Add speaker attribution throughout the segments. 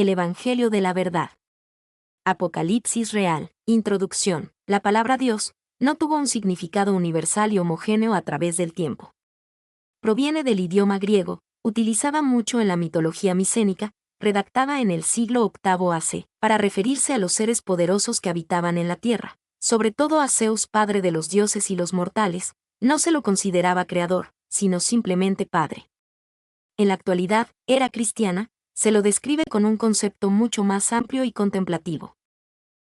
Speaker 1: el Evangelio de la verdad. Apocalipsis real. Introducción. La palabra Dios no tuvo un significado universal y homogéneo a través del tiempo. Proviene del idioma griego, utilizada mucho en la mitología micénica, redactada en el siglo VIII AC, para referirse a los seres poderosos que habitaban en la tierra, sobre todo a Zeus, padre de los dioses y los mortales. No se lo consideraba creador, sino simplemente padre. En la actualidad, era cristiana, se lo describe con un concepto mucho más amplio y contemplativo.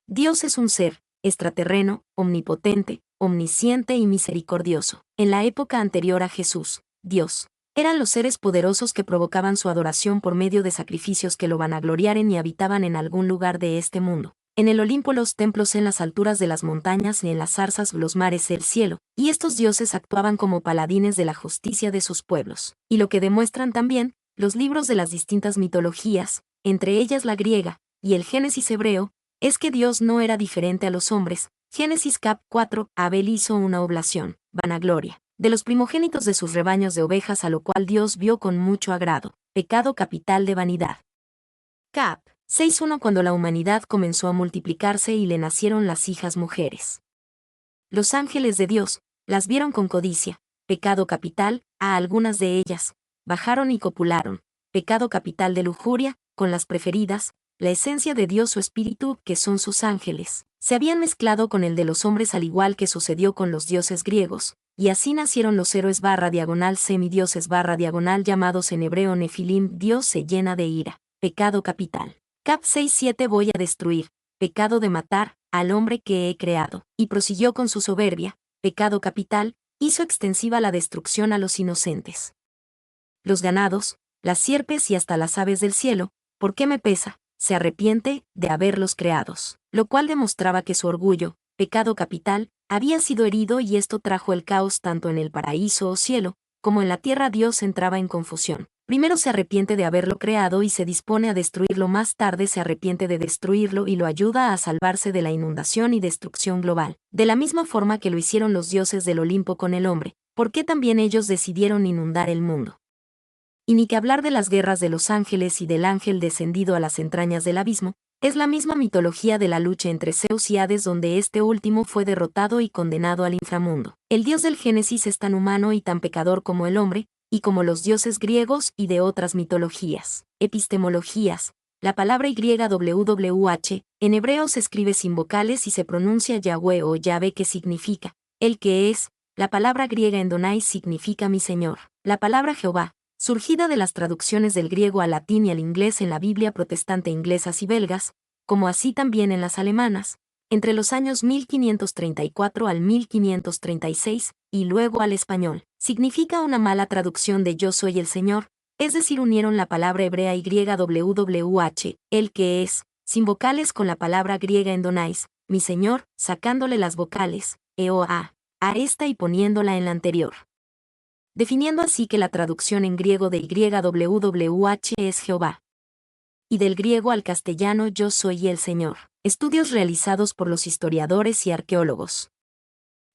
Speaker 1: Dios es un ser extraterreno, omnipotente, omnisciente y misericordioso. En la época anterior a Jesús, Dios eran los seres poderosos que provocaban su adoración por medio de sacrificios que lo vanagloriaran y habitaban en algún lugar de este mundo. En el Olimpo los templos, en las alturas de las montañas y en las zarzas los mares el cielo, y estos dioses actuaban como paladines de la justicia de sus pueblos. Y lo que demuestran también los libros de las distintas mitologías, entre ellas la griega y el Génesis hebreo, es que Dios no era diferente a los hombres. Génesis cap. 4, Abel hizo una oblación, vanagloria, de los primogénitos de sus rebaños de ovejas, a lo cual Dios vio con mucho agrado. Pecado capital de vanidad. Cap. 6.1 Cuando la humanidad comenzó a multiplicarse y le nacieron las hijas mujeres. Los ángeles de Dios las vieron con codicia. Pecado capital, a algunas de ellas bajaron y copularon. Pecado capital de lujuria, con las preferidas. La esencia de Dios, su espíritu, que son sus ángeles, se habían mezclado con el de los hombres, al igual que sucedió con los dioses griegos, y así nacieron los héroes semidioses llamados en hebreo Nefilim. Dios se llena de ira. Pecado capital. Cap. 6.7 Voy a destruir, pecado de matar, al hombre que he creado, y prosiguió con su soberbia. Pecado capital, hizo extensiva la destrucción a los inocentes. Los ganados, las sierpes y hasta las aves del cielo, ¿por qué me pesa? Se arrepiente de haberlos creados, lo cual demostraba que su orgullo, pecado capital, había sido herido, y esto trajo el caos tanto en el paraíso o cielo, como en la tierra. Dios entraba en confusión. Primero se arrepiente de haberlo creado y se dispone a destruirlo, más tarde se arrepiente de destruirlo y lo ayuda a salvarse de la inundación y destrucción global, de la misma forma que lo hicieron los dioses del Olimpo con el hombre, porque también ellos decidieron inundar el mundo. Y ni que hablar de las guerras de los ángeles y del ángel descendido a las entrañas del abismo. Es la misma mitología de la lucha entre Zeus y Hades, donde este último fue derrotado y condenado al inframundo. El dios del Génesis es tan humano y tan pecador como el hombre, y como los dioses griegos y de otras mitologías. Epistemologías. La palabra YWH, en hebreo se escribe sin vocales y se pronuncia Yahweh o Yahvé, que significa el que es. La palabra griega Endonai significa mi Señor. La palabra Jehová, surgida de las traducciones del griego al latín y al inglés en la Biblia protestante inglesas y belgas, como así también en las alemanas, entre los años 1534 al 1536, y luego al español, significa una mala traducción de yo soy el Señor, es decir, unieron la palabra hebrea YWH, el que es, sin vocales, con la palabra griega Endonais, mi Señor, sacándole las vocales, a esta y poniéndola en la anterior. Definiendo así que la traducción en griego de YWH es Jehová. Y del griego al castellano yo soy el Señor. Estudios realizados por los historiadores y arqueólogos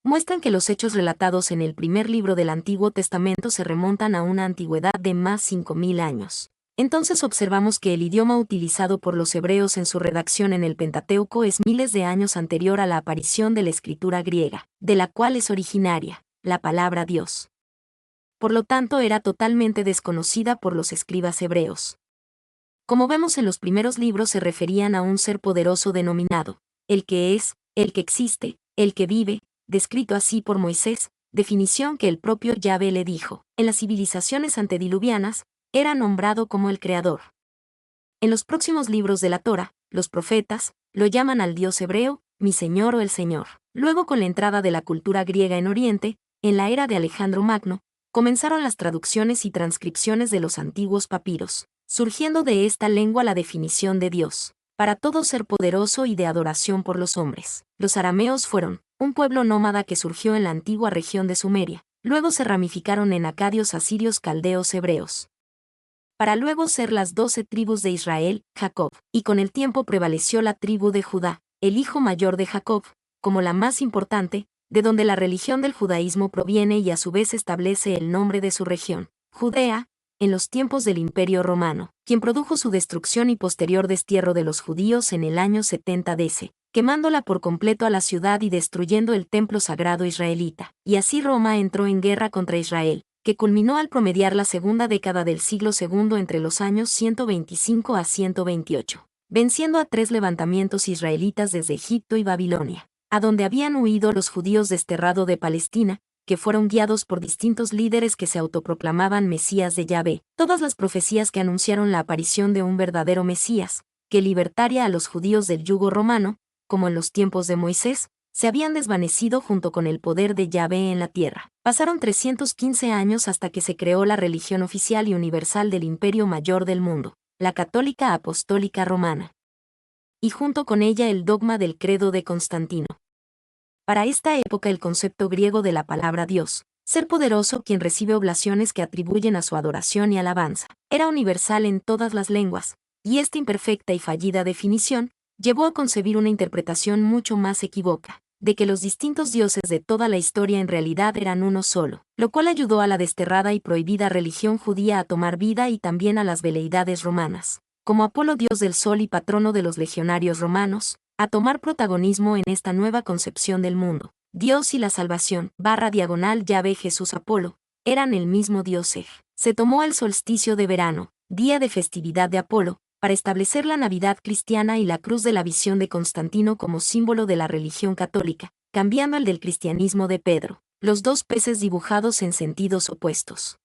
Speaker 1: muestran que los hechos relatados en el primer libro del Antiguo Testamento se remontan a una antigüedad de más 5.000 años. Entonces observamos que el idioma utilizado por los hebreos en su redacción en el Pentateuco es miles de años anterior a la aparición de la escritura griega, de la cual es originaria la palabra Dios. Por lo tanto, era totalmente desconocida por los escribas hebreos. Como vemos en los primeros libros, se referían a un ser poderoso denominado el que es, el que existe, el que vive, descrito así por Moisés, definición que el propio Yahvé le dijo. En las civilizaciones antediluvianas, era nombrado como el Creador. En los próximos libros de la Torá, los profetas lo llaman al Dios hebreo, mi Señor o el Señor. Luego, con la entrada de la cultura griega en Oriente, en la era de Alejandro Magno, comenzaron las traducciones y transcripciones de los antiguos papiros, surgiendo de esta lengua la definición de Dios, para todo ser poderoso y de adoración por los hombres. Los arameos fueron un pueblo nómada que surgió en la antigua región de Sumeria, luego se ramificaron en acadios, asirios, caldeos, hebreos, para luego ser las 12 tribus de Israel, Jacob, y con el tiempo prevaleció la tribu de Judá, el hijo mayor de Jacob, como la más importante, de donde la religión del judaísmo proviene y a su vez establece el nombre de su región, Judea, en los tiempos del Imperio Romano, quien produjo su destrucción y posterior destierro de los judíos en el año 70 DC, quemándola por completo a la ciudad y destruyendo el templo sagrado israelita. Y así Roma entró en guerra contra Israel, que culminó al promediar la segunda década del siglo II entre los años 125 a 128, venciendo a 3 levantamientos israelitas desde Egipto y Babilonia, a donde habían huido los judíos desterrado de Palestina, que fueron guiados por distintos líderes que se autoproclamaban Mesías de Yahvé. Todas las profecías que anunciaron la aparición de un verdadero Mesías, que libertaría a los judíos del yugo romano, como en los tiempos de Moisés, se habían desvanecido junto con el poder de Yahvé en la tierra. Pasaron 315 años hasta que se creó la religión oficial y universal del imperio mayor del mundo, la Católica Apostólica Romana. Y junto con ella el dogma del credo de Constantino. Para esta época el concepto griego de la palabra Dios, ser poderoso quien recibe oblaciones que atribuyen a su adoración y alabanza, era universal en todas las lenguas, y esta imperfecta y fallida definición llevó a concebir una interpretación mucho más equívoca, de que los distintos dioses de toda la historia en realidad eran uno solo, lo cual ayudó a la desterrada y prohibida religión judía a tomar vida y también a las veleidades romanas, como Apolo dios del sol y patrono de los legionarios romanos, a tomar protagonismo en esta nueva concepción del mundo. Dios y la salvación, Yahvé Jesús Apolo, eran el mismo Dios Ej. Se tomó el solsticio de verano, día de festividad de Apolo, para establecer la Navidad cristiana y la cruz de la visión de Constantino como símbolo de la religión católica, cambiando el del cristianismo de Pedro, los dos peces dibujados en sentidos opuestos.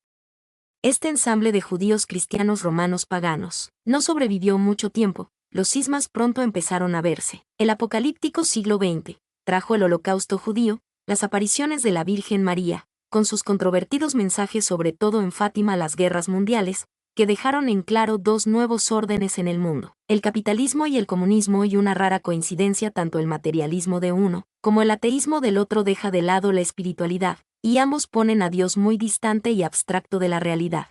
Speaker 1: Este ensamble de judíos cristianos romanos paganos no sobrevivió mucho tiempo. Los cismas pronto empezaron a verse. El apocalíptico siglo XX trajo el holocausto judío, las apariciones de la Virgen María, con sus controvertidos mensajes sobre todo en Fátima, las guerras mundiales, que dejaron en claro dos nuevos órdenes en el mundo, el capitalismo y el comunismo, y una rara coincidencia, tanto el materialismo de uno como el ateísmo del otro deja de lado la espiritualidad, y ambos ponen a Dios muy distante y abstracto de la realidad.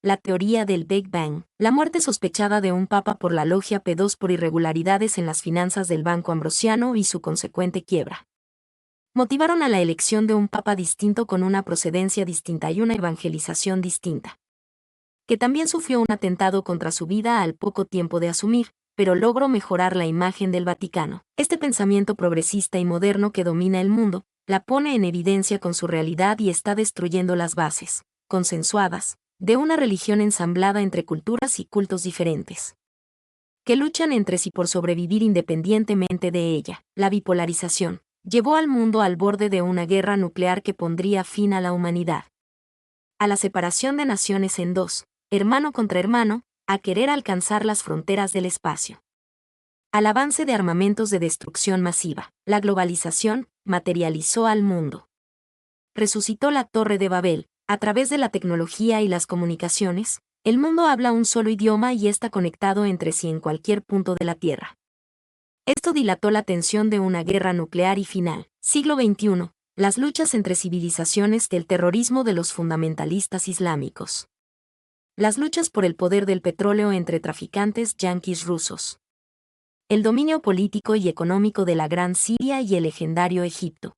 Speaker 1: La teoría del Big Bang, la muerte sospechada de un papa por la logia P2 por irregularidades en las finanzas del Banco Ambrosiano y su consecuente quiebra, motivaron a la elección de un papa distinto con una procedencia distinta y una evangelización distinta, que también sufrió un atentado contra su vida al poco tiempo de asumir, pero logró mejorar la imagen del Vaticano. Este pensamiento progresista y moderno que domina el mundo, la pone en evidencia con su realidad y está destruyendo las bases, consensuadas, de una religión ensamblada entre culturas y cultos diferentes, que luchan entre sí por sobrevivir independientemente de ella. La bipolarización llevó al mundo al borde de una guerra nuclear que pondría fin a la humanidad, a la separación de naciones en dos, hermano contra hermano, a querer alcanzar las fronteras del espacio, al avance de armamentos de destrucción masiva. La globalización materializó al mundo. Resucitó la Torre de Babel. A través de la tecnología y las comunicaciones, el mundo habla un solo idioma y está conectado entre sí en cualquier punto de la Tierra. Esto dilató la tensión de una guerra nuclear y final. Siglo XXI. Las luchas entre civilizaciones, del terrorismo de los fundamentalistas islámicos. Las luchas por el poder del petróleo entre traficantes yanquis rusos. El dominio político y económico de la Gran Siria y el legendario Egipto.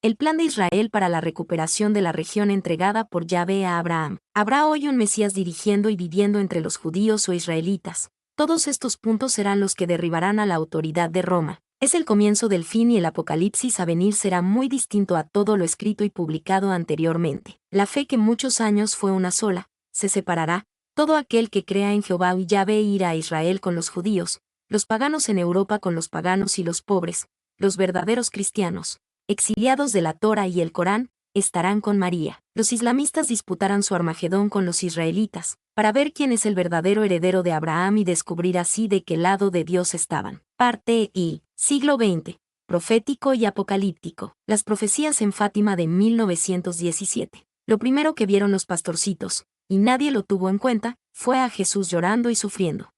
Speaker 1: El plan de Israel para la recuperación de la región entregada por Yahvé a Abraham. ¿Habrá hoy un Mesías dirigiendo y viviendo entre los judíos o israelitas? Todos estos puntos serán los que derribarán a la autoridad de Roma. Es el comienzo del fin y el apocalipsis a venir será muy distinto a todo lo escrito y publicado anteriormente. La fe que muchos años fue una sola, se separará. Todo aquel que crea en Jehová y Yahvé irá a Israel con los judíos, los paganos en Europa con los paganos y los pobres, los verdaderos cristianos, exiliados de la Torá y el Corán, estarán con María. Los islamistas disputarán su Armagedón con los israelitas, para ver quién es el verdadero heredero de Abraham y descubrir así de qué lado de Dios estaban. Parte I. Siglo XX. Profético y apocalíptico. Las profecías en Fátima de 1917. Lo primero que vieron los pastorcitos, y nadie lo tuvo en cuenta, fue a Jesús llorando y sufriendo.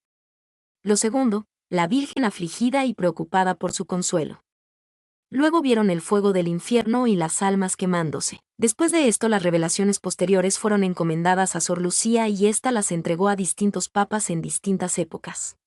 Speaker 1: Lo segundo, la Virgen afligida y preocupada por su consuelo. Luego vieron el fuego del infierno y las almas quemándose. Después de esto, las revelaciones posteriores fueron encomendadas a Sor Lucía y ésta las entregó a distintos papas en distintas épocas,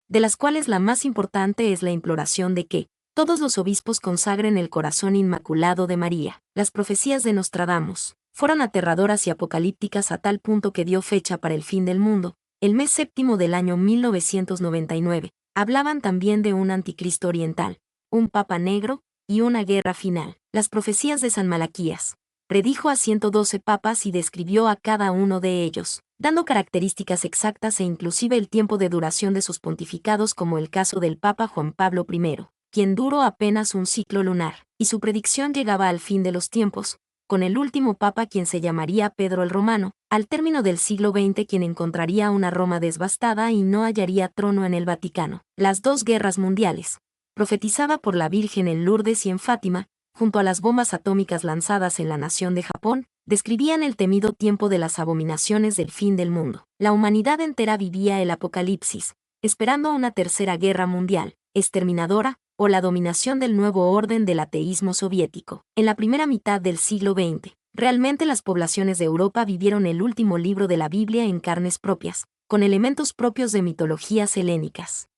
Speaker 1: de las cuales la más importante es la imploración de que todos los obispos consagren el corazón inmaculado de María. Las profecías de Nostradamus fueron aterradoras y apocalípticas a tal punto que dio fecha para el fin del mundo, el mes séptimo del año 1999, hablaban también de un anticristo oriental, un papa negro y una guerra final. Las profecías de San Malaquías. Predijo a 112 papas y describió a cada uno de ellos, dando características exactas e inclusive el tiempo de duración de sus pontificados, como el caso del Papa Juan Pablo I, quien duró apenas un ciclo lunar, y su predicción llegaba al fin de los tiempos, con el último papa, quien se llamaría Pedro el Romano, al término del siglo XX, quien encontraría una Roma devastada y no hallaría trono en el Vaticano. Las dos guerras mundiales, profetizada por la Virgen en Lourdes y en Fátima, junto a las bombas atómicas lanzadas en la nación de Japón, describían el temido tiempo de las abominaciones del fin del mundo. La humanidad entera vivía el apocalipsis, esperando una tercera guerra mundial, exterminadora, o la dominación del nuevo orden del ateísmo soviético. En la primera mitad del siglo XX, realmente las poblaciones de Europa vivieron el último libro de la Biblia en carnes propias, con elementos propios de mitologías helénicas.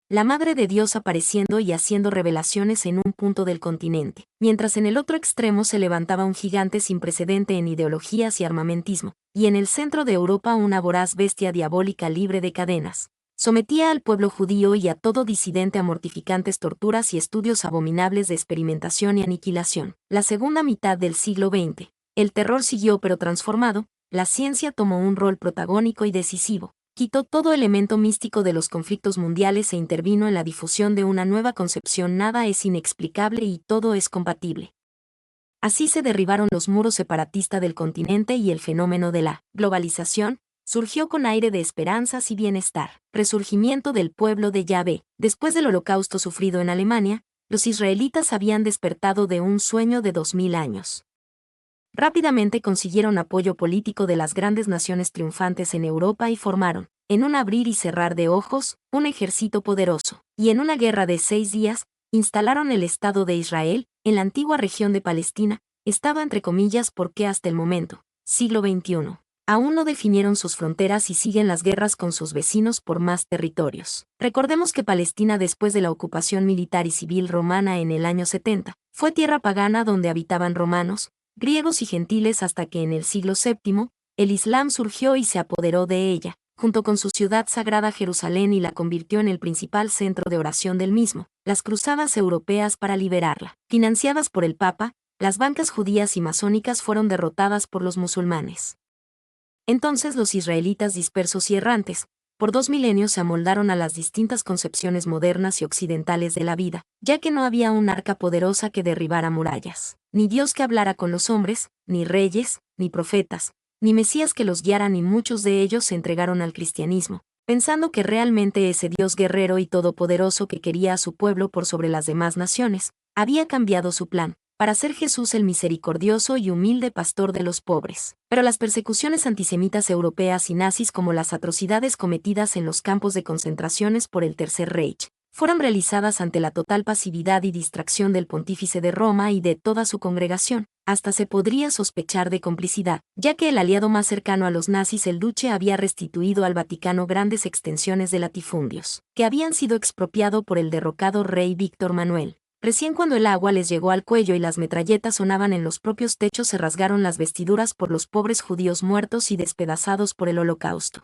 Speaker 1: La Madre de Dios apareciendo y haciendo revelaciones en un punto del continente, mientras en el otro extremo se levantaba un gigante sin precedente en ideologías y armamentismo, y en el centro de Europa una voraz bestia diabólica libre de cadenas. Sometía al pueblo judío y a todo disidente a mortificantes torturas y estudios abominables de experimentación y aniquilación. La segunda mitad del siglo XX, el terror siguió pero transformado, la ciencia tomó un rol protagónico y decisivo. Quitó todo elemento místico de los conflictos mundiales e intervino en la difusión de una nueva concepción: nada es inexplicable y todo es compatible. Así se derribaron los muros separatistas del continente y el fenómeno de la globalización surgió con aire de esperanzas y bienestar. Resurgimiento del pueblo de Yahvé. Después del holocausto sufrido en Alemania, los israelitas habían despertado de un sueño de 2000 años. Rápidamente consiguieron apoyo político de las grandes naciones triunfantes en Europa y formaron, en un abrir y cerrar de ojos, un ejército poderoso, y en una guerra de 6 días, instalaron el Estado de Israel, en la antigua región de Palestina. Estaba entre comillas porque hasta el momento, siglo XXI, aún no definieron sus fronteras y siguen las guerras con sus vecinos por más territorios. Recordemos que Palestina, después de la ocupación militar y civil romana en el año 70, fue tierra pagana donde habitaban romanos, griegos y gentiles, hasta que en el siglo VII, el Islam surgió y se apoderó de ella, junto con su ciudad sagrada Jerusalén, y la convirtió en el principal centro de oración del mismo. Las cruzadas europeas para liberarla, financiadas por el Papa, las bancas judías y masónicas, fueron derrotadas por los musulmanes. Entonces los israelitas, dispersos y errantes, por 2 milenios se amoldaron a las distintas concepciones modernas y occidentales de la vida, ya que no había un arca poderosa que derribara murallas, ni Dios que hablara con los hombres, ni reyes, ni profetas, ni Mesías que los guiaran, y muchos de ellos se entregaron al cristianismo, pensando que realmente ese Dios guerrero y todopoderoso que quería a su pueblo por sobre las demás naciones, había cambiado su plan, para ser Jesús el misericordioso y humilde pastor de los pobres. Pero las persecuciones antisemitas europeas y nazis, como las atrocidades cometidas en los campos de concentraciones por el Tercer Reich, fueron realizadas ante la total pasividad y distracción del pontífice de Roma y de toda su congregación. Hasta se podría sospechar de complicidad, ya que el aliado más cercano a los nazis, el Duce, había restituido al Vaticano grandes extensiones de latifundios, que habían sido expropiado por el derrocado rey Víctor Manuel. Recién cuando el agua les llegó al cuello y las metralletas sonaban en los propios techos, se rasgaron las vestiduras por los pobres judíos muertos y despedazados por el holocausto.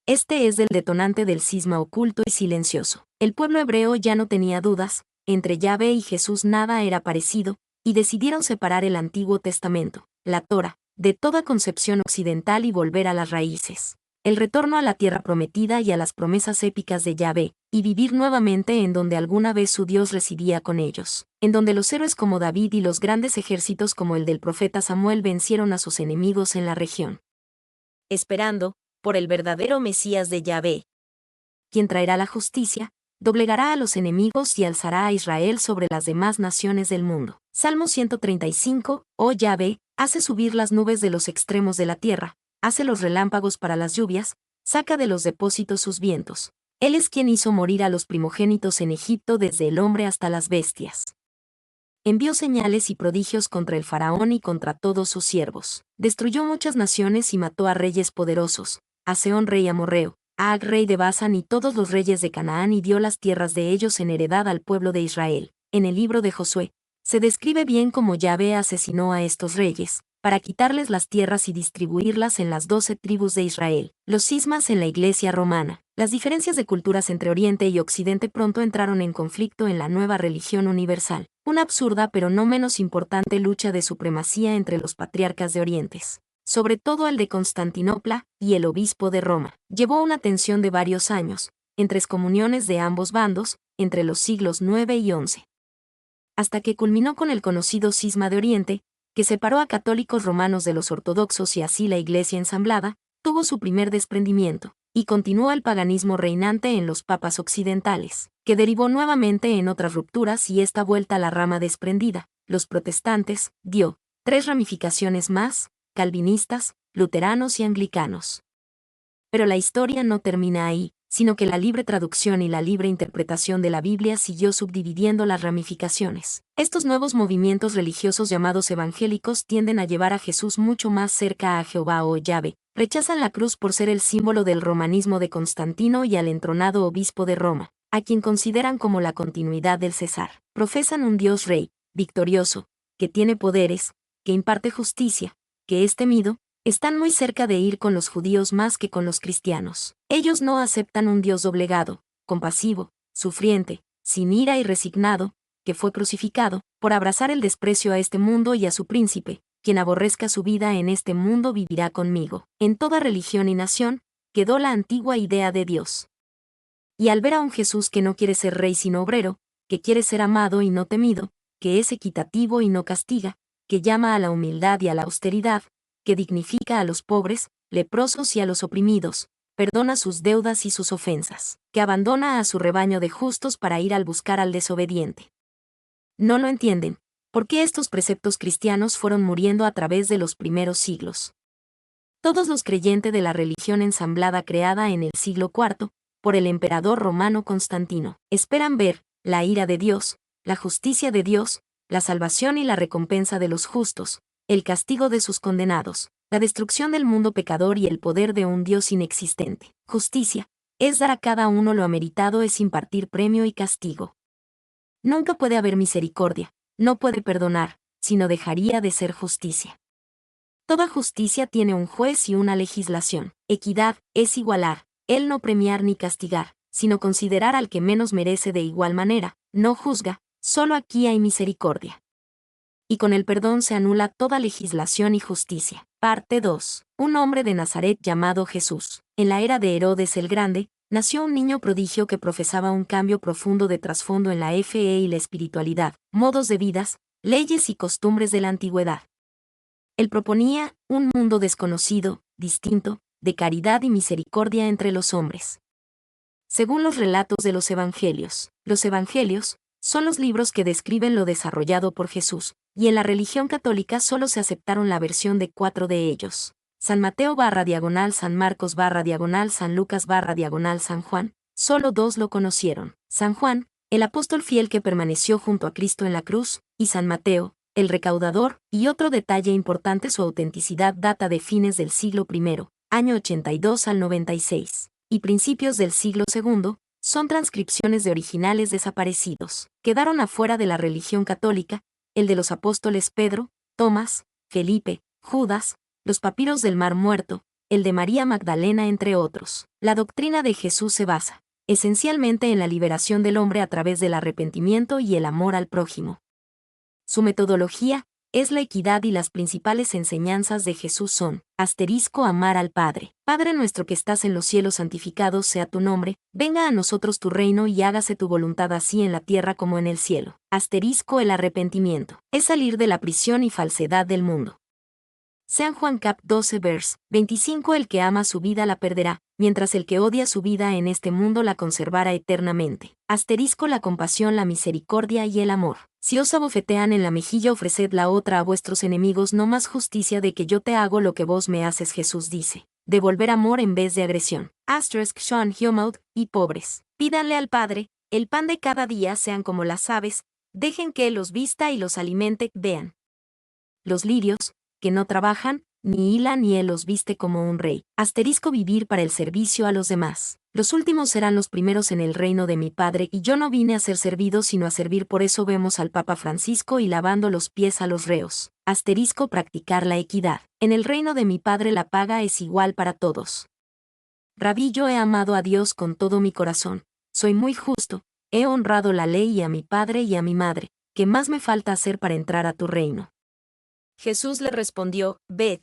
Speaker 1: Este es el detonante del cisma oculto y silencioso. El pueblo hebreo ya no tenía dudas, entre Yahvé y Jesús nada era parecido, y decidieron separar el Antiguo Testamento, la Torá, de toda concepción occidental y volver a las raíces, el retorno a la tierra prometida y a las promesas épicas de Yahvé, y vivir nuevamente en donde alguna vez su Dios residía con ellos, en donde los héroes como David y los grandes ejércitos como el del profeta Samuel vencieron a sus enemigos en la región. Esperando por el verdadero Mesías de Yahvé, quien traerá la justicia, doblegará a los enemigos y alzará a Israel sobre las demás naciones del mundo. Salmo 135. Oh Yahvé, hace subir las nubes de los extremos de la tierra, hace los relámpagos para las lluvias, saca de los depósitos sus vientos. Él es quien hizo morir a los primogénitos en Egipto, desde el hombre hasta las bestias. Envió señales y prodigios contra el faraón y contra todos sus siervos. Destruyó muchas naciones y mató a reyes poderosos, a Sehón rey amorreo, a Ag rey de Basán y todos los reyes de Canaán, y dio las tierras de ellos en heredad al pueblo de Israel. En el libro de Josué se describe bien cómo Yahvé asesinó a estos reyes, para quitarles las tierras y distribuirlas en las 12 tribus de Israel. Los cismas en la Iglesia romana. Las diferencias de culturas entre Oriente y Occidente pronto entraron en conflicto en la nueva religión universal, una absurda pero no menos importante lucha de supremacía entre los patriarcas de Orientes, sobre todo el de Constantinopla y el obispo de Roma. Llevó una tensión de varios años, entre excomuniones de ambos bandos, entre los siglos IX y XI. Hasta que culminó con el conocido cisma de Oriente, que separó a católicos romanos de los ortodoxos y así la Iglesia ensamblada, tuvo su primer desprendimiento, y continuó el paganismo reinante en los papas occidentales, que derivó nuevamente en otras rupturas y esta vuelta a la rama desprendida, los protestantes, dio 3 ramificaciones más, calvinistas, luteranos y anglicanos. Pero la historia no termina ahí, sino que la libre traducción y la libre interpretación de la Biblia siguió subdividiendo las ramificaciones. Estos nuevos movimientos religiosos llamados evangélicos tienden a llevar a Jesús mucho más cerca a Jehová o Yahvé, rechazan la cruz por ser el símbolo del romanismo de Constantino y al entronado obispo de Roma, a quien consideran como la continuidad del César. Profesan un Dios rey, victorioso, que tiene poderes, que imparte justicia, que es temido. Están muy cerca de ir con los judíos más que con los cristianos. Ellos no aceptan un Dios doblegado, compasivo, sufriente, sin ira y resignado, que fue crucificado, por abrazar el desprecio a este mundo y a su príncipe. Quien aborrezca su vida en este mundo vivirá conmigo. En toda religión y nación, quedó la antigua idea de Dios. Y al ver a un Jesús que no quiere ser rey sino obrero, que quiere ser amado y no temido, que es equitativo y no castiga, que llama a la humildad y a la austeridad, que dignifica a los pobres, leprosos y a los oprimidos, perdona sus deudas y sus ofensas, que abandona a su rebaño de justos para ir al buscar al desobediente. No lo entienden, porque estos preceptos cristianos fueron muriendo a través de los primeros siglos. Todos los creyentes de la religión ensamblada creada en el siglo IV, por el emperador romano Constantino, esperan ver la ira de Dios, la justicia de Dios, la salvación y la recompensa de los justos, el castigo de sus condenados, la destrucción del mundo pecador y el poder de un Dios inexistente. Justicia es dar a cada uno lo ameritado, es impartir premio y castigo. Nunca puede haber misericordia, no puede perdonar, sino dejaría de ser justicia. Toda justicia tiene un juez y una legislación. Equidad es igualar, el no premiar ni castigar, sino considerar al que menos merece de igual manera. No juzga, solo aquí hay misericordia. Y con el perdón se anula toda legislación y justicia. Parte 2. Un hombre de Nazaret llamado Jesús. En la era de Herodes el Grande, nació un niño prodigio que profesaba un cambio profundo de trasfondo en la fe y la espiritualidad, modos de vidas, leyes y costumbres de la antigüedad. Él proponía un mundo desconocido, distinto, de caridad y misericordia entre los hombres. Según los relatos de los evangelios son los libros que describen lo desarrollado por Jesús, y en la religión católica solo se aceptaron la versión de 4 de ellos. San Mateo / San Marcos / San Lucas / San Juan, solo 2 lo conocieron. San Juan, el apóstol fiel que permaneció junto a Cristo en la cruz, y San Mateo, el recaudador, y otro detalle importante: su autenticidad data de fines del siglo I, año 82 al 96, y principios del siglo II, son transcripciones de originales desaparecidos. Quedaron afuera de la religión católica el de los apóstoles Pedro, Tomás, Felipe, Judas, los papiros del Mar Muerto, el de María Magdalena, entre otros. La doctrina de Jesús se basa, esencialmente, en la liberación del hombre a través del arrepentimiento y el amor al prójimo. Su metodología es la equidad y las principales enseñanzas de Jesús son: amar al Padre. Padre nuestro que estás en los cielos, santificado sea tu nombre, venga a nosotros tu reino y hágase tu voluntad así en la tierra como en el cielo. El arrepentimiento es salir de la prisión y falsedad del mundo. San Juan cap 12 vers 25: el que ama su vida la perderá, mientras el que odia su vida en este mundo la conservará eternamente. La compasión, la misericordia y el amor. Si os abofetean en la mejilla, ofreced la otra a vuestros enemigos, no más justicia de que yo te hago lo que vos me haces. Jesús dice: devolver amor en vez de agresión. Sean Humbled y pobres. Pídanle al Padre el pan de cada día, sean como las aves, dejen que los vista y los alimente. Vean los lirios, que no trabajan ni Hila ni él los viste como un rey. Asterisco vivir para el servicio a los demás. Los últimos serán los primeros en el reino de mi Padre, y yo no vine a ser servido sino a servir. Por eso vemos al Papa Francisco y lavando los pies a los reos. Asterisco practicar la equidad. En el reino de mi Padre la paga es igual para todos. Rabí, yo he amado a Dios con todo mi corazón. Soy muy justo. He honrado la ley y a mi padre y a mi madre. ¿Qué más me falta hacer para entrar a tu reino? Jesús le respondió, ved.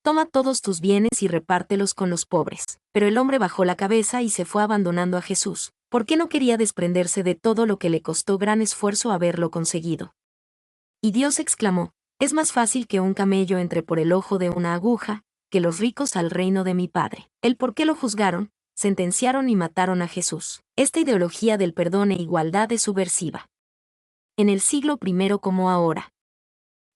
Speaker 1: Toma todos tus bienes y repártelos con los pobres. Pero el hombre bajó la cabeza y se fue abandonando a Jesús, porque no quería desprenderse de todo lo que le costó gran esfuerzo haberlo conseguido. Y Dios exclamó, es más fácil que un camello entre por el ojo de una aguja, que los ricos al reino de mi Padre. El por qué lo juzgaron, sentenciaron y mataron a Jesús. Esta ideología del perdón e igualdad es subversiva. En el siglo I como ahora.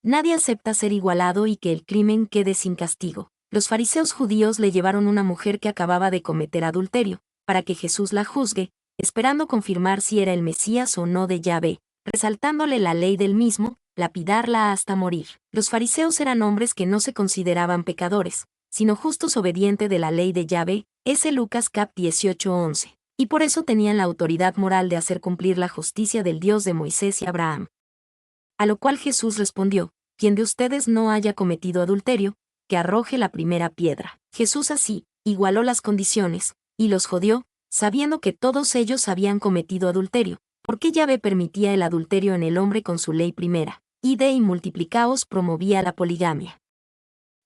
Speaker 1: Nadie acepta ser igualado y que el crimen quede sin castigo. Los fariseos judíos le llevaron una mujer que acababa de cometer adulterio, para que Jesús la juzgue, esperando confirmar si era el Mesías o no de Yahvé, resaltándole la ley del mismo, lapidarla hasta morir. Los fariseos eran hombres que no se consideraban pecadores, sino justos obedientes de la ley de Yahvé, S. Lucas cap 18:11, y por eso tenían la autoridad moral de hacer cumplir la justicia del Dios de Moisés y Abraham. A lo cual Jesús respondió, quien de ustedes no haya cometido adulterio, que arroje la primera piedra. Jesús así, igualó las condiciones, y los jodió, sabiendo que todos ellos habían cometido adulterio, porque Yahvé permitía el adulterio en el hombre con su ley primera. Id y multiplicaos promovía la poligamia.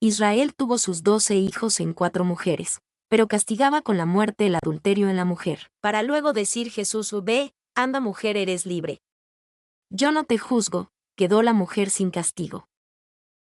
Speaker 1: Israel tuvo sus 12 hijos en 4 mujeres, pero castigaba con la muerte el adulterio en la mujer. Para luego decir Jesús, ve, anda mujer, eres libre. Yo no te juzgo, quedó la mujer sin castigo.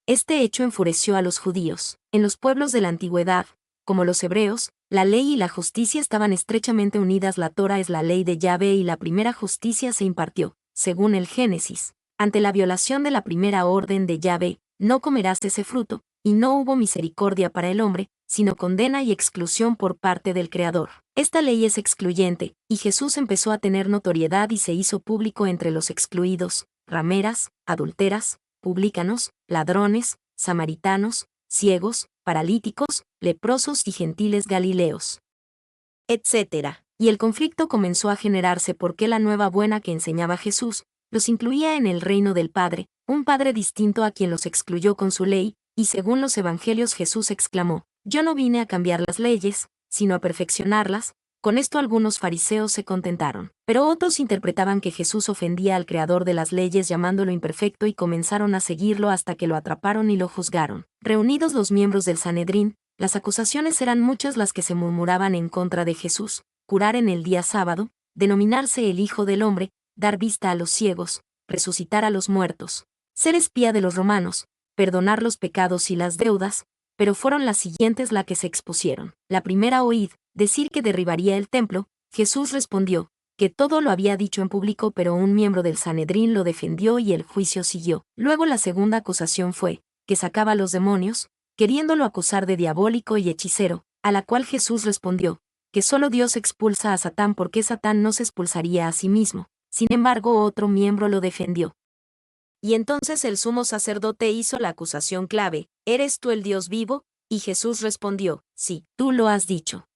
Speaker 1: Este hecho enfureció a los judíos. En los pueblos de la antigüedad, como los hebreos, la ley y la justicia estaban estrechamente unidas. La Torá es la ley de Yahvé y la primera justicia se impartió, según el Génesis. Ante la violación de la primera orden de Yahvé, no comerás ese fruto, y no hubo misericordia para el hombre, sino condena y exclusión por parte del Creador. Esta ley es excluyente, y Jesús empezó a tener notoriedad y se hizo público entre los excluidos, rameras, adúlteras, publicanos, ladrones, samaritanos, ciegos, paralíticos, leprosos y gentiles galileos, etc. Y el conflicto comenzó a generarse porque la nueva buena que enseñaba Jesús los incluía en el reino del Padre, un Padre distinto a quien los excluyó con su ley, y según los evangelios Jesús exclamó, yo no vine a cambiar las leyes, sino a perfeccionarlas. Con esto algunos fariseos se contentaron, pero otros interpretaban que Jesús ofendía al creador de las leyes llamándolo imperfecto y comenzaron a seguirlo hasta que lo atraparon y lo juzgaron. Reunidos los miembros del Sanedrín, las acusaciones eran muchas las que se murmuraban en contra de Jesús: curar en el día sábado, denominarse el Hijo del Hombre, dar vista a los ciegos, resucitar a los muertos, ser espía de los romanos, perdonar los pecados y las deudas, pero fueron las siguientes las que se expusieron. La primera, oíd decir que derribaría el templo. Jesús respondió, que todo lo había dicho en público, pero un miembro del Sanedrín lo defendió y el juicio siguió. Luego la segunda acusación fue, que sacaba a los demonios, queriéndolo acusar de diabólico y hechicero, a la cual Jesús respondió, que solo Dios expulsa a Satán porque Satán no se expulsaría a sí mismo. Sin embargo, otro miembro lo defendió. Y entonces el sumo sacerdote hizo la acusación clave, ¿eres tú el Dios vivo? Y Jesús respondió, sí, tú lo has dicho.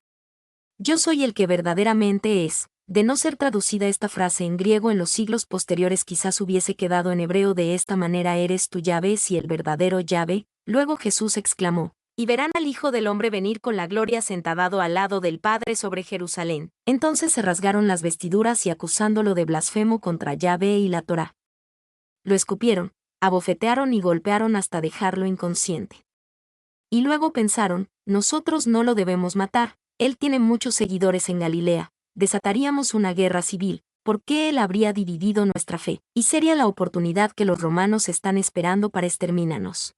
Speaker 1: Yo soy el que verdaderamente es. De no ser traducida esta frase en griego en los siglos posteriores quizás hubiese quedado en hebreo de esta manera: eres tú Yahvé, si el verdadero Yahvé. Luego Jesús exclamó, y verán al Hijo del Hombre venir con la gloria sentado al lado del Padre sobre Jerusalén. Entonces se rasgaron las vestiduras y acusándolo de blasfemo contra Yahvé y la Torá, lo escupieron, abofetearon y golpearon hasta dejarlo inconsciente. Y luego pensaron, nosotros no lo debemos matar, él tiene muchos seguidores en Galilea, desataríamos una guerra civil, porque él habría dividido nuestra fe, y sería la oportunidad que los romanos están esperando para exterminarnos.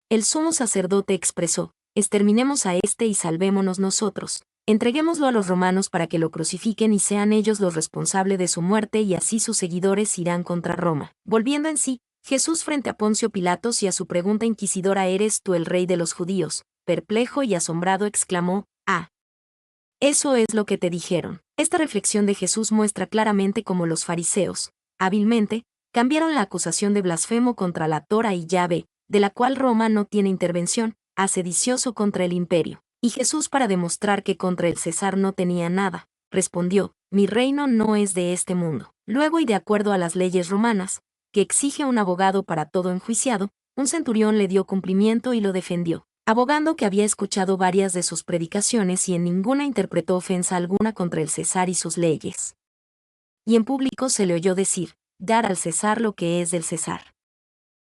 Speaker 1: El sumo sacerdote expresó, exterminemos a este y salvémonos nosotros, entreguémoslo a los romanos para que lo crucifiquen y sean ellos los responsables de su muerte, y así sus seguidores irán contra Roma. Volviendo en sí, Jesús frente a Poncio Pilatos y a su pregunta inquisidora, ¿eres tú el rey de los judíos?, perplejo y asombrado exclamó, ah, eso es lo que te dijeron. Esta reflexión de Jesús muestra claramente cómo los fariseos, hábilmente, cambiaron la acusación de blasfemo contra la Torá y Yahvé, de la cual Roma no tiene intervención, sedicioso contra el imperio. Y Jesús, para demostrar que contra el César no tenía nada, respondió: mi reino no es de este mundo. Luego, y de acuerdo a las leyes romanas, que exige un abogado para todo enjuiciado, un centurión le dio cumplimiento y lo defendió, abogando que había escuchado varias de sus predicaciones y en ninguna interpretó ofensa alguna contra el César y sus leyes. Y en público se le oyó decir: dar al César lo que es del César.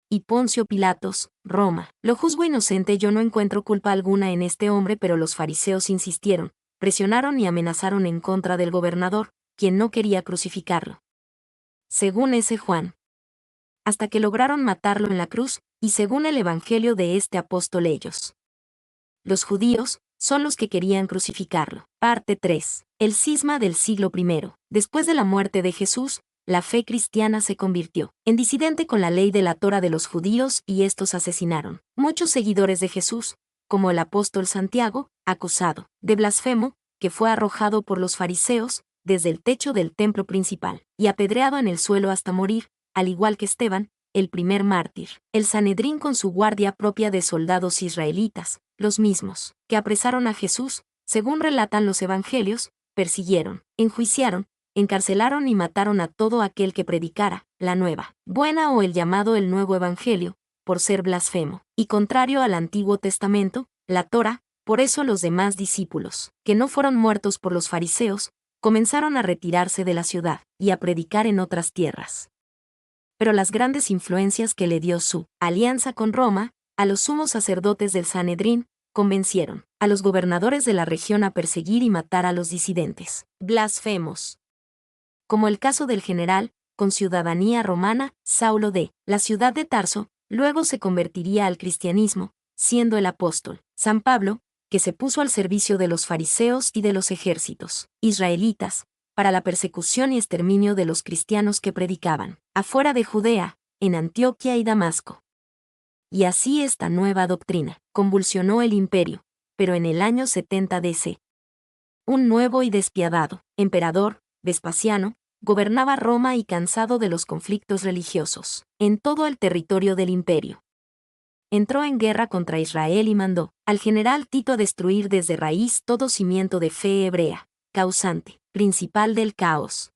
Speaker 1: Y Poncio Pilatos, Roma: lo juzgo inocente, yo no encuentro culpa alguna en este hombre. Pero los fariseos insistieron, presionaron y amenazaron en contra del gobernador, quien no quería crucificarlo. Según ese Juan. Hasta que lograron matarlo en la cruz, y según el evangelio de este apóstol ellos, los judíos, son los que querían crucificarlo. Parte 3. El cisma del siglo I. Después de la muerte de Jesús, la fe cristiana se convirtió en disidente con la ley de la Torá de los judíos y estos asesinaron muchos seguidores de Jesús, como el apóstol Santiago, acusado de blasfemo, que fue arrojado por los fariseos desde el techo del templo principal y apedreado en el suelo hasta morir, al igual que Esteban, el primer mártir. El Sanedrín, con su guardia propia de soldados israelitas, los mismos que apresaron a Jesús, según relatan los evangelios, persiguieron, enjuiciaron, encarcelaron y mataron a todo aquel que predicara la nueva, buena o el llamado el nuevo evangelio, por ser blasfemo y contrario al Antiguo Testamento, la Torá. Por eso los demás discípulos, que no fueron muertos por los fariseos, comenzaron a retirarse de la ciudad y a predicar en otras tierras. Pero las grandes influencias que le dio su alianza con Roma, a los sumos sacerdotes del Sanedrín, convencieron a los gobernadores de la región a perseguir y matar a los disidentes blasfemos. Como el caso del general, con ciudadanía romana, Saulo de la ciudad de Tarso, luego se convertiría al cristianismo, siendo el apóstol San Pablo, que se puso al servicio de los fariseos y de los ejércitos israelitas, para la persecución y exterminio de los cristianos que predicaban afuera de Judea, en Antioquía y Damasco. Y así esta nueva doctrina convulsionó el imperio, pero en el año 70 DC. Un nuevo y despiadado emperador, Vespasiano, gobernaba Roma y, cansado de los conflictos religiosos en todo el territorio del imperio, entró en guerra contra Israel y mandó al general Tito a destruir desde raíz todo cimiento de fe hebrea, causante principal del caos.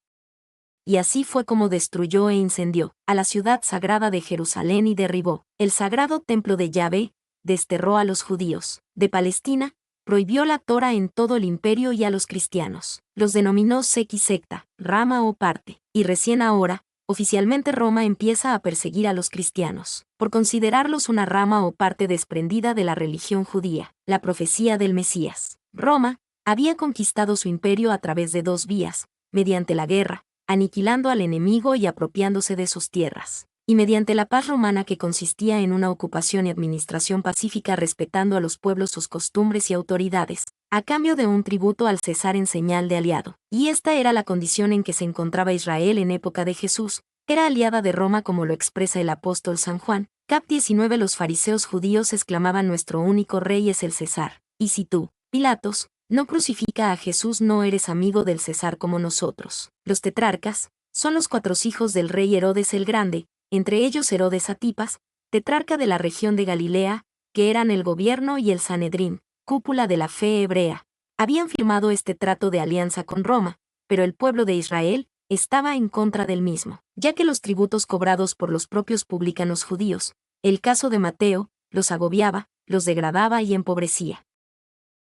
Speaker 1: Y así fue como destruyó e incendió a la ciudad sagrada de Jerusalén y derribó el sagrado templo de Yahvé, desterró a los judíos de Palestina, prohibió la Torá en todo el imperio y a los cristianos los denominó secta, rama o parte, y recién ahora, oficialmente Roma empieza a perseguir a los cristianos, por considerarlos una rama o parte desprendida de la religión judía. La profecía del Mesías. Roma había conquistado su imperio a través de dos vías, mediante la guerra, aniquilando al enemigo y apropiándose de sus tierras, y mediante la paz romana, que consistía en una ocupación y administración pacífica respetando a los pueblos sus costumbres y autoridades, a cambio de un tributo al César en señal de aliado. Y esta era la condición en que se encontraba Israel en época de Jesús, era aliada de Roma, como lo expresa el apóstol San Juan. Cap 19. Los fariseos judíos exclamaban: nuestro único rey es el César, y si tú, Pilatos, no crucifica a Jesús, no eres amigo del César como nosotros. Los tetrarcas son los 4 hijos del rey Herodes el Grande, entre ellos Herodes Antipas, tetrarca de la región de Galilea, que eran el gobierno y el Sanedrín, cúpula de la fe hebrea. Habían firmado este trato de alianza con Roma, pero el pueblo de Israel estaba en contra del mismo, ya que los tributos cobrados por los propios publicanos judíos, el caso de Mateo, los agobiaba, los degradaba y empobrecía.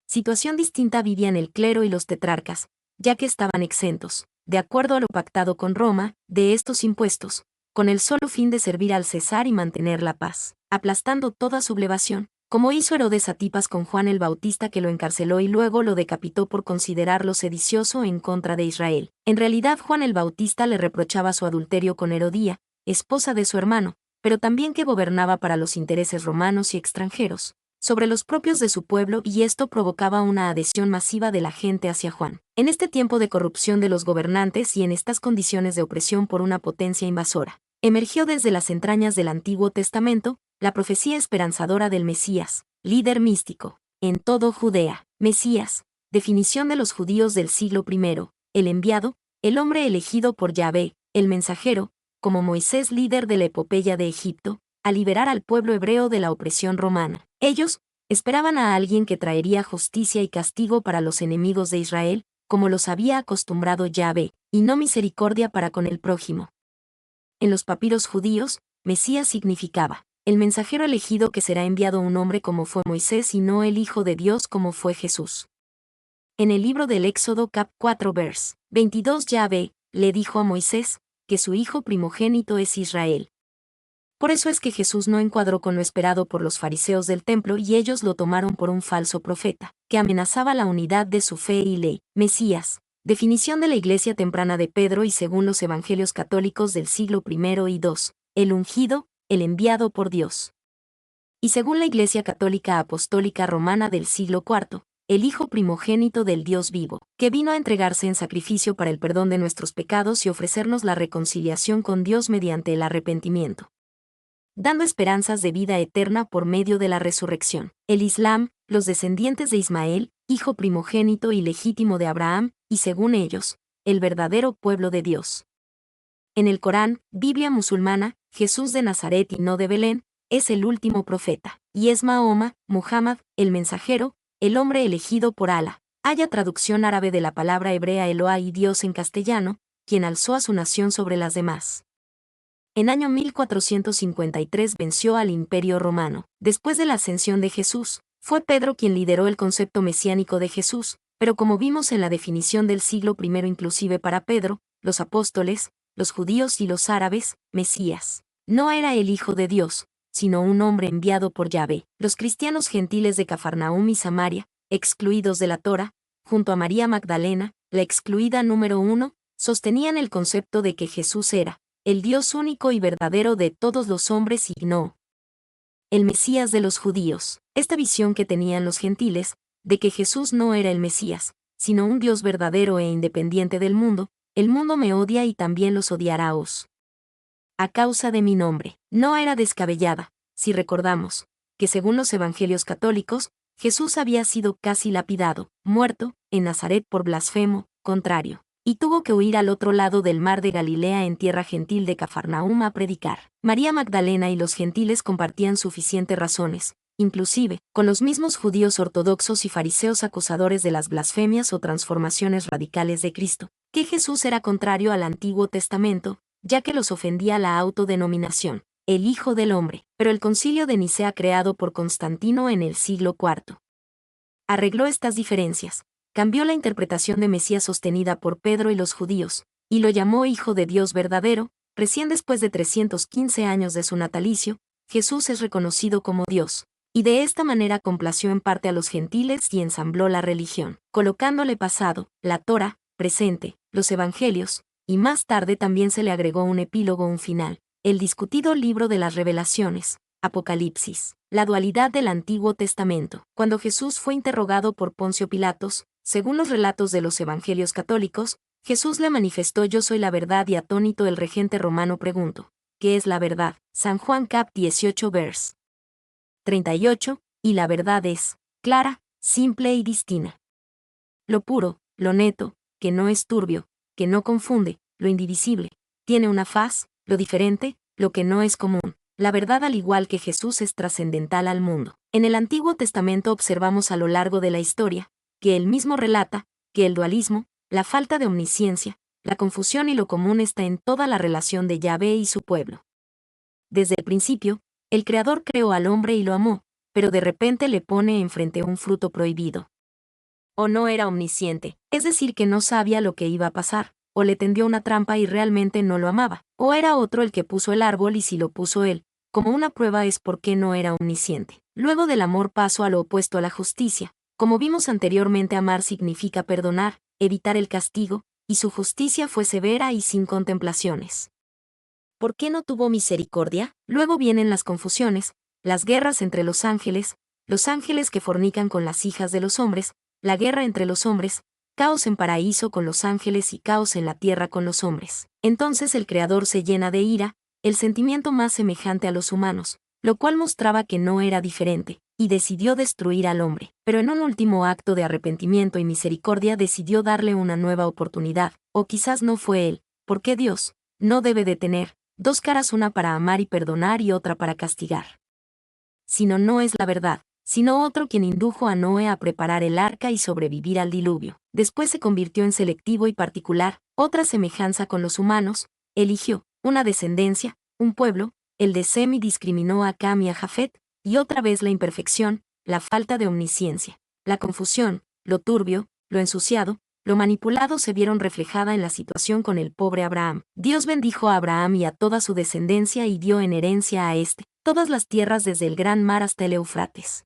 Speaker 1: Situación distinta vivían el clero y los tetrarcas, ya que estaban exentos, de acuerdo a lo pactado con Roma, de estos impuestos, con el solo fin de servir al César y mantener la paz, aplastando toda sublevación, como hizo Herodes Antipas con Juan el Bautista, que lo encarceló y luego lo decapitó por considerarlo sedicioso en contra de Israel. En realidad, Juan el Bautista le reprochaba su adulterio con Herodía, esposa de su hermano, pero también que gobernaba para los intereses romanos y extranjeros sobre los propios de su pueblo, y esto provocaba una adhesión masiva de la gente hacia Juan. En este tiempo de corrupción de los gobernantes y en estas condiciones de opresión por una potencia invasora, emergió desde las entrañas del Antiguo Testamento la profecía esperanzadora del Mesías, líder místico en todo Judea. Mesías, definición de los judíos del siglo I, el enviado, el hombre elegido por Yahvé, el mensajero, como Moisés, líder de la epopeya de Egipto, a liberar al pueblo hebreo de la opresión romana. Ellos esperaban a alguien que traería justicia y castigo para los enemigos de Israel, como los había acostumbrado Yahvé, y no misericordia para con el prójimo. En los papiros judíos, Mesías significaba el mensajero elegido que será enviado un hombre como fue Moisés y no el Hijo de Dios como fue Jesús. En el libro del Éxodo cap 4 vers 22 Yahvé le dijo a Moisés que su hijo primogénito es Israel. Por eso es que Jesús no encuadró con lo esperado por los fariseos del templo y ellos lo tomaron por un falso profeta, que amenazaba la unidad de su fe y ley. Mesías. Definición de la Iglesia temprana de Pedro y según los evangelios católicos del siglo I y II, el ungido, el enviado por Dios. Y según la Iglesia católica apostólica romana del siglo IV, el Hijo primogénito del Dios vivo, que vino a entregarse en sacrificio para el perdón de nuestros pecados y ofrecernos la reconciliación con Dios mediante el arrepentimiento, dando esperanzas de vida eterna por medio de la resurrección. El Islam, los descendientes de Ismael, hijo primogénito y legítimo de Abraham, y según ellos, el verdadero pueblo de Dios. En el Corán, Biblia musulmana, Jesús de Nazaret y no de Belén, es el último profeta, y es Mahoma, Muhammad, el mensajero, el hombre elegido por Alá. Haya traducción árabe de la palabra hebrea Eloah y Dios en castellano, quien alzó a su nación sobre las demás. En año 1453 venció al Imperio Romano. Después de la ascensión de Jesús, fue Pedro quien lideró el concepto mesiánico de Jesús, pero como vimos en la definición del siglo I inclusive para Pedro, los apóstoles, los judíos y los árabes, Mesías no era el Hijo de Dios, sino un hombre enviado por Yahvé. Los cristianos gentiles de Cafarnaúm y Samaria, excluidos de la Torá, junto a María Magdalena, la excluida número 1, sostenían el concepto de que Jesús era el Dios único y verdadero de todos los hombres y no el Mesías de los judíos. Esta visión que tenían los gentiles, de que Jesús no era el Mesías, sino un Dios verdadero e independiente del mundo, el mundo me odia y también los odiará a causa de mi nombre. No era descabellada, si recordamos, que según los evangelios católicos, Jesús había sido casi lapidado, muerto, en Nazaret por blasfemo, contrario, y tuvo que huir al otro lado del mar de Galilea en tierra gentil de Cafarnaúm a predicar. María Magdalena y los gentiles compartían suficientes razones, inclusive, con los mismos judíos ortodoxos y fariseos acusadores de las blasfemias o transformaciones radicales de Cristo, que Jesús era contrario al Antiguo Testamento, ya que los ofendía la autodenominación, el Hijo del Hombre, pero el concilio de Nicea creado por Constantino en el siglo IV arregló estas diferencias, cambió la interpretación de Mesías sostenida por Pedro y los judíos, y lo llamó Hijo de Dios verdadero. Recién después de 315 años de su natalicio, Jesús es reconocido como Dios, y de esta manera complació en parte a los gentiles y ensambló la religión, colocándole pasado, la Torá, presente, los evangelios, y más tarde también se le agregó un epílogo, un final, el discutido libro de las Revelaciones, Apocalipsis, la dualidad del Antiguo Testamento. Cuando Jesús fue interrogado por Poncio Pilatos, según los relatos de los evangelios católicos, Jesús le manifestó: yo soy la verdad, y atónito el regente romano preguntó: ¿qué es la verdad? San Juan cap 18 vers 38, y la verdad es clara, simple y distinta. Lo puro, lo neto, que no es turbio, que no confunde, lo indivisible, tiene una faz, lo diferente, lo que no es común. La verdad, al igual que Jesús, es trascendental al mundo. En el Antiguo Testamento observamos a lo largo de la historia, que él mismo relata, que el dualismo, la falta de omnisciencia, la confusión y lo común está en toda la relación de Yahvé y su pueblo. Desde el principio, el Creador creó al hombre y lo amó, pero de repente le pone enfrente un fruto prohibido. O no era omnisciente, es decir, que no sabía lo que iba a pasar, o le tendió una trampa y realmente no lo amaba, o era otro el que puso el árbol y si lo puso él, como una prueba es porque no era omnisciente. Luego del amor paso a lo opuesto a la justicia. Como vimos anteriormente, amar significa perdonar, evitar el castigo, y su justicia fue severa y sin contemplaciones. ¿Por qué no tuvo misericordia? Luego vienen las confusiones, las guerras entre los ángeles que fornican con las hijas de los hombres, la guerra entre los hombres, caos en paraíso con los ángeles y caos en la tierra con los hombres. Entonces el Creador se llena de ira, el sentimiento más semejante a los humanos, lo cual mostraba que no era diferente, y decidió destruir al hombre. Pero en un último acto de arrepentimiento y misericordia decidió darle una nueva oportunidad, o quizás no fue él, porque Dios no debe detener dos caras, una para amar y perdonar y otra para castigar. Sino no es la verdad, sino otro quien indujo a Noé a preparar el arca y sobrevivir al diluvio. Después se convirtió en selectivo y particular, otra semejanza con los humanos, eligió una descendencia, un pueblo, el de Sem, y discriminó a Cam y a Jafet, y otra vez la imperfección, la falta de omnisciencia, la confusión, lo turbio, lo ensuciado, lo manipulado se vieron reflejada en la situación con el pobre Abraham. Dios bendijo a Abraham y a toda su descendencia y dio en herencia a éste todas las tierras desde el gran mar hasta el Eufrates.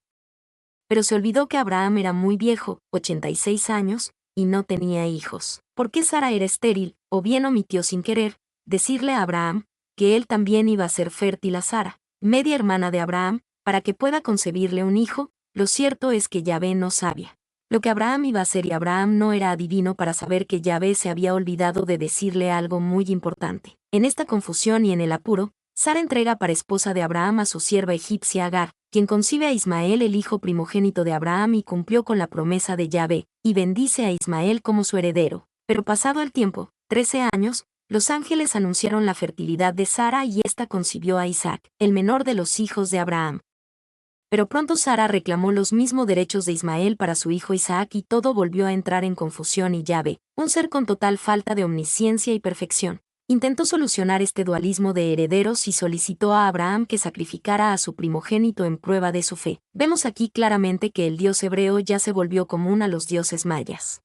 Speaker 1: Pero se olvidó que Abraham era muy viejo, 86 años, y no tenía hijos. ¿Por qué Sara era estéril, o bien omitió sin querer decirle a Abraham que él también iba a ser fértil a Sara, media hermana de Abraham, para que pueda concebirle un hijo? Lo cierto es que Yahvé no sabía lo que Abraham iba a hacer, y Abraham no era adivino para saber que Yahvé se había olvidado de decirle algo muy importante. En esta confusión y en el apuro, Sara entrega para esposa de Abraham a su sierva egipcia Agar, quien concibe a Ismael, el hijo primogénito de Abraham, y cumplió con la promesa de Yahvé, y bendice a Ismael como su heredero. Pero pasado el tiempo, 13 años, los ángeles anunciaron la fertilidad de Sara y ésta concibió a Isaac, el menor de los hijos de Abraham. Pero pronto Sara reclamó los mismos derechos de Ismael para su hijo Isaac y todo volvió a entrar en confusión, y Yahvé, un ser con total falta de omnisciencia y perfección, intentó solucionar este dualismo de herederos y solicitó a Abraham que sacrificara a su primogénito en prueba de su fe. Vemos aquí claramente que el dios hebreo ya se volvió común a los dioses mayas,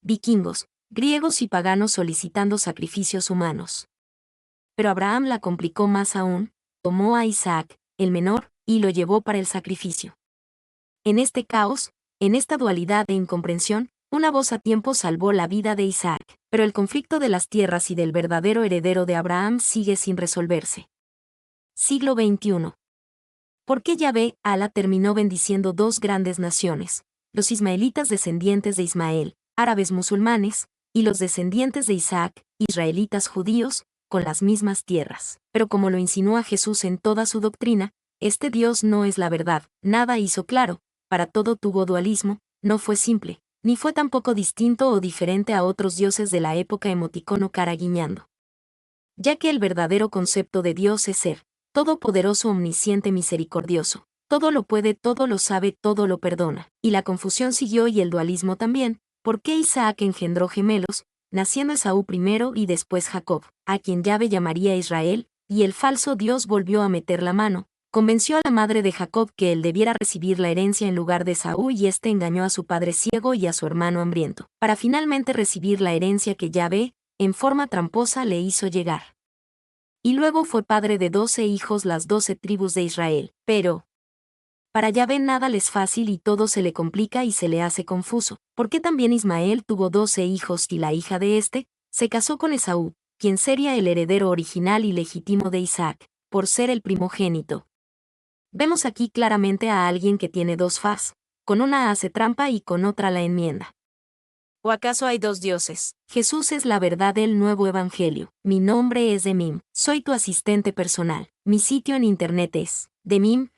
Speaker 1: vikingos, griegos y paganos solicitando sacrificios humanos. Pero Abraham la complicó más aún, tomó a Isaac, el menor, y lo llevó para el sacrificio. En este caos, en esta dualidad e incomprensión, una voz a tiempo salvó la vida de Isaac, pero el conflicto de las tierras y del verdadero heredero de Abraham sigue sin resolverse. Siglo XXI. ¿Por qué Yahvé, Alá, terminó bendiciendo dos grandes naciones, los ismaelitas descendientes de Ismael, árabes musulmanes, y los descendientes de Isaac, israelitas judíos, con las mismas tierras? Pero como lo insinúa Jesús en toda su doctrina, este Dios no es la verdad, nada hizo claro, para todo tuvo dualismo, no fue simple, ni fue tampoco distinto o diferente a otros dioses de la época, emoticono cara guiñando. Ya que el verdadero concepto de Dios es ser todopoderoso, omnisciente, misericordioso, todo lo puede, todo lo sabe, todo lo perdona. Y la confusión siguió y el dualismo también. ¿Por qué Isaac engendró gemelos, naciendo Esaú primero y después Jacob, a quien Yahvé llamaría Israel, y el falso Dios volvió a meter la mano? Convenció a la madre de Jacob que él debiera recibir la herencia en lugar de Esaú, y éste engañó a su padre ciego y a su hermano hambriento, para finalmente recibir la herencia que Yahvé, en forma tramposa, le hizo llegar. Y luego fue padre de 12 hijos, las 12 tribus de Israel. Pero para Yahvé nada le es fácil y todo se le complica y se le hace confuso. ¿Por qué también Ismael tuvo 12 hijos y la hija de éste se casó con Esaú, quien sería el heredero original y legítimo de Isaac, por ser el primogénito? Vemos aquí claramente a alguien que tiene dos faz, con una hace trampa y con otra la enmienda. ¿O acaso hay dos dioses? Jesús es la verdad del nuevo evangelio. Mi nombre es Demim, soy tu asistente personal. Mi sitio en internet es demim.es.tl.